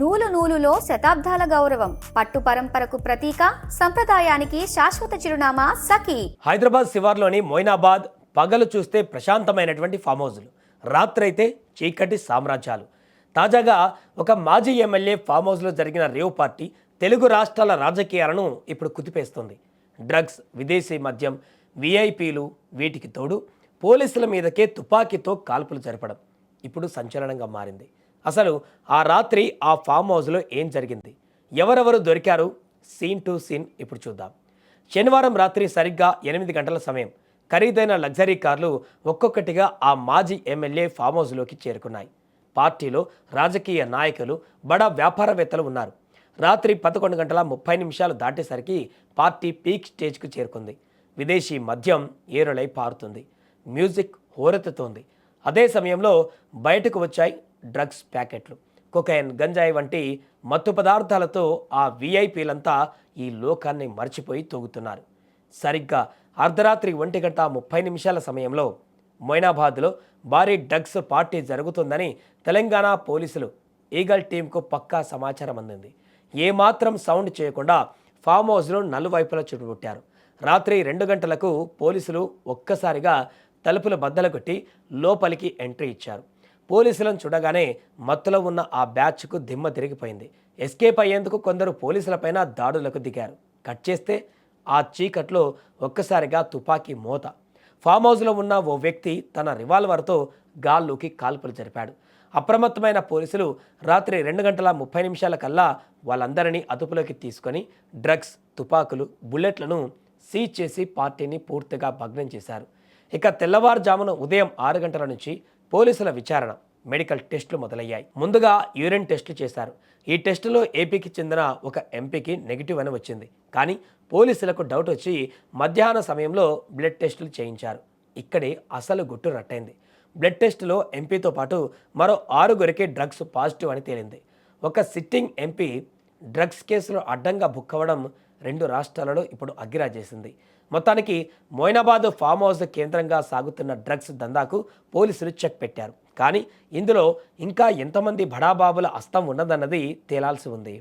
నూలు నూలులో శతాబ్దాల గౌరవం, పట్టు పరంపరకు ప్రతీక, సంప్రదాయానికి శాశ్వత చిరునామా సఖీ. హైదరాబాద్ శివార్లోని మొయినాబాద్ పగలు చూస్తే ప్రశాంతమైనటువంటి ఫామ్ హౌజులు, రాత్రైతే చీకటి సామ్రాజ్యాలు. తాజాగా ఒక మాజీ ఎమ్మెల్యే ఫామ్ హౌస్లో జరిగిన రేవ్ పార్టీ తెలుగు రాష్ట్రాల రాజకీయాలను ఇప్పుడు కుదిపేస్తుంది. డ్రగ్స్, విదేశీ మద్యం, విఐపీలు, వీటికి తోడు పోలీసుల మీదకే తుపాకీతో కాల్పులు జరపడం ఇప్పుడు సంచలనంగా మారింది. అసలు ఆ రాత్రి ఆ ఫామ్ హౌస్లో ఏం జరిగింది, ఎవరెవరు దొరికారు, సీన్ టు సీన్ ఇప్పుడు చూద్దాం. శనివారం రాత్రి సరిగ్గా 8 గంటల సమయం ఖరీదైన లగ్జరీ కార్లు ఒక్కొక్కటిగా ఆ మాజీ ఎమ్మెల్యే ఫామ్ హౌస్లోకి చేరుకున్నాయి. పార్టీలో రాజకీయ నాయకులు, బడా వ్యాపారవేత్తలు ఉన్నారు. రాత్రి 11:30 దాటేసరికి పార్టీ పీక్ స్టేజ్కు చేరుకుంది. విదేశీ మద్యం ఏరులై పారుతుంది, మ్యూజిక్ హోరెత్తుతోంది. అదే సమయంలో బయటకు వచ్చాయి డ్రగ్స్ ప్యాకెట్లు, కొకైన్, గంజాయి వంటి మత్తు పదార్థాలతో ఆ విఐపీలంతా ఈ లోకాన్ని మర్చిపోయి తూగుతున్నారు. సరిగ్గా అర్ధరాత్రి 1:30 సమయంలో మొయినాబాద్లో భారీ డ్రగ్స్ పార్టీ జరుగుతుందని తెలంగాణ పోలీసులు ఈగల్ టీంకు పక్కా సమాచారం అందింది. ఏమాత్రం సౌండ్ చేయకుండా ఫామ్ హౌస్లో నలువైపులా చుట్టుముట్టారు. రాత్రి 2 గంటలకు పోలీసులు ఒక్కసారిగా తలుపులు బద్దలు కొట్టి లోపలికి ఎంట్రీ ఇచ్చారు. పోలీసులను చూడగానే మత్తులో ఉన్న ఆ బ్యాచ్కు దిమ్మ తిరిగిపోయింది. ఎస్కేప్ అయ్యేందుకు కొందరు పోలీసులపైన దాడులకు దిగారు. కట్ చేస్తే ఆ చీకట్లో ఒక్కసారిగా తుపాకీ మోత. ఫామ్ హౌస్లో ఉన్న ఓ వ్యక్తి తన రివాల్వర్తో గాల్లోకి కాల్పులు జరిపాడు. అప్రమత్తమైన పోలీసులు రాత్రి 2:30 కల్లా వాళ్ళందరినీ అదుపులోకి తీసుకొని డ్రగ్స్, తుపాకులు, బుల్లెట్లను సీజ్ చేసి పార్టీని పూర్తిగా భగ్నం చేశారు. ఇక తెల్లవారుజామున ఉదయం 6 గంటల నుంచి పోలీసుల విచారణ, మెడికల్ టెస్టులు మొదలయ్యాయి. ముందుగా యూరిన్ టెస్టులు చేశారు. ఈ టెస్టులో ఏపీకి చెందిన ఒక ఎంపీకి నెగిటివ్ అని వచ్చింది. కానీ పోలీసులకు డౌట్ వచ్చి మధ్యాహ్న సమయంలో బ్లడ్ టెస్టులు చేయించారు. ఇక్కడే అసలు గుట్టు రట్టయింది. బ్లడ్ టెస్టులో ఎంపీతో పాటు మరో 6గురికి డ్రగ్స్ పాజిటివ్ అని తేలింది. ఒక సిట్టింగ్ ఎంపీ డ్రగ్స్ కేసులో అడ్డంగా బుక్ అవ్వడం 2 రాష్ట్రాలలో ఇప్పుడు అగ్గిరాజేసింది. మొత్తానికి మొయినాబాద్ ఫామ్ హౌస్ కేంద్రంగా సాగుతున్న డ్రగ్స్ దందాకు పోలీసులు చెక్ పెట్టారు. కానీ ఇందులో ఇంకా ఎంతమంది బడాబాబుల హస్తం ఉన్నదన్నది తేలాల్సి ఉంది.